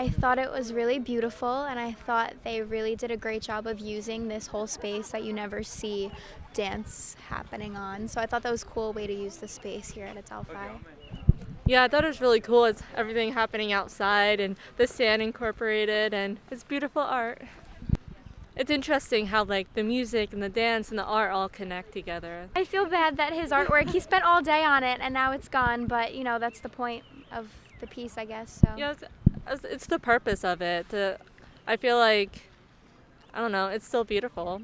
I thought it was really beautiful, and I thought they really did a great job of using this whole space that you never see dance happening on. So I thought that was a cool way to use the space here at Adelphi. Yeah, I thought it was really cool. It's everything happening outside and the sand incorporated, and it's beautiful art. It's interesting how like the music and the dance and the art all connect together. I feel bad that his artwork, he spent all day on it and now it's gone, but that's the point of the piece, I guess. So Yeah, it's the purpose of it. I feel like, I don't know, it's still beautiful.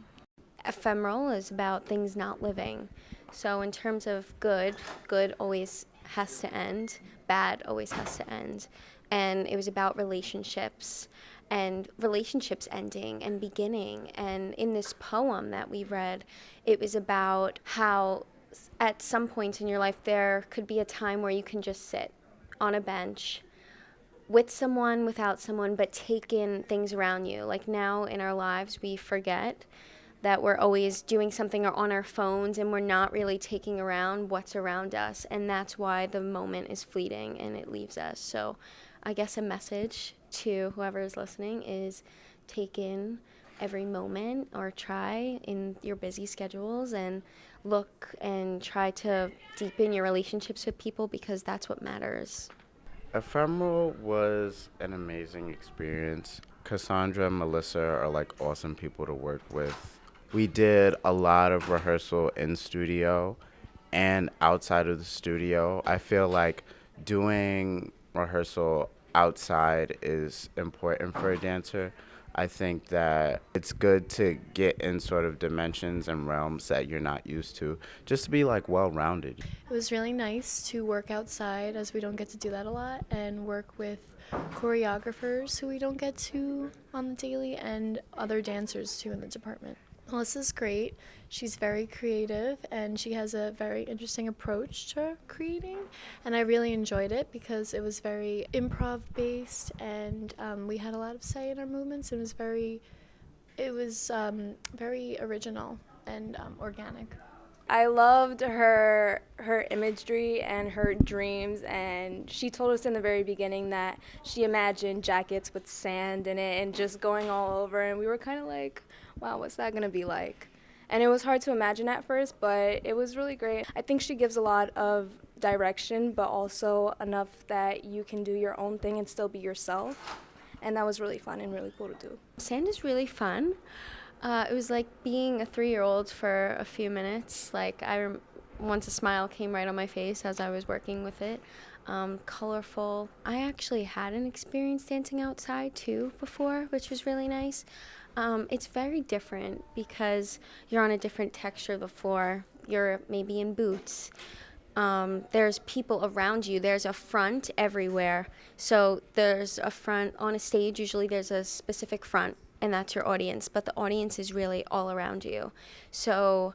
Ephemeral is about things not living. So in terms of good, good always has to end, bad always has to end. And it was about relationships and relationships ending and beginning. And in this poem that we read, it was about how at some point in your life there could be a time where you can just sit on a bench with someone, without someone, but take in things around you. Like now in our lives, we forget that we're always doing something or on our phones and we're not really taking around what's around us. And that's why the moment is fleeting and it leaves us. So I guess a message to whoever is listening is take in every moment or try in your busy schedules and look and try to deepen your relationships with people because that's what matters. Ephemeral was an amazing experience. Cassandra and Melissa are like awesome people to work with. We did a lot of rehearsal in studio and outside of the studio. I feel like doing rehearsal outside is important for a dancer. I think that it's good to get in sort of dimensions and realms that you're not used to, just to be like well-rounded. It was really nice to work outside, as we don't get to do that a lot, and work with choreographers who we don't get to on the daily, and other dancers too in the department. Melissa's great. She's very creative and she has a very interesting approach to creating, and I really enjoyed it because it was very improv based and we had a lot of say in our movements. It was very original and organic. I loved her imagery and her dreams, and she told us in the very beginning that she imagined jackets with sand in it and just going all over, and we were kind of like, wow, what's that going to be like? And it was hard to imagine at first, but it was really great. I think she gives a lot of direction, but also enough that you can do your own thing and still be yourself, and that was really fun and really cool to do. Sand is really fun. It was like being a 3-year-old for a few minutes. Like once a smile came right on my face as I was working with it. Colorful. I actually had an experience dancing outside too before, which was really nice. It's very different because you're on a different texture of the floor. You're maybe in boots. There's people around you. There's a front everywhere. So there's a front on a stage. Usually there's a specific front, and that's your audience, but the audience is really all around you. So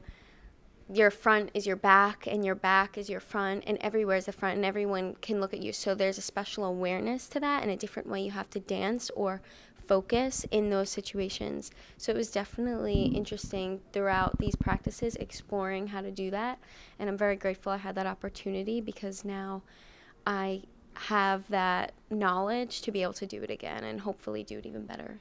your front is your back, and your back is your front, and everywhere is the front, and everyone can look at you. So there's a special awareness to that and a different way you have to dance or focus in those situations. So it was definitely interesting throughout these practices exploring how to do that, and I'm very grateful I had that opportunity because now I have that knowledge to be able to do it again and hopefully do it even better.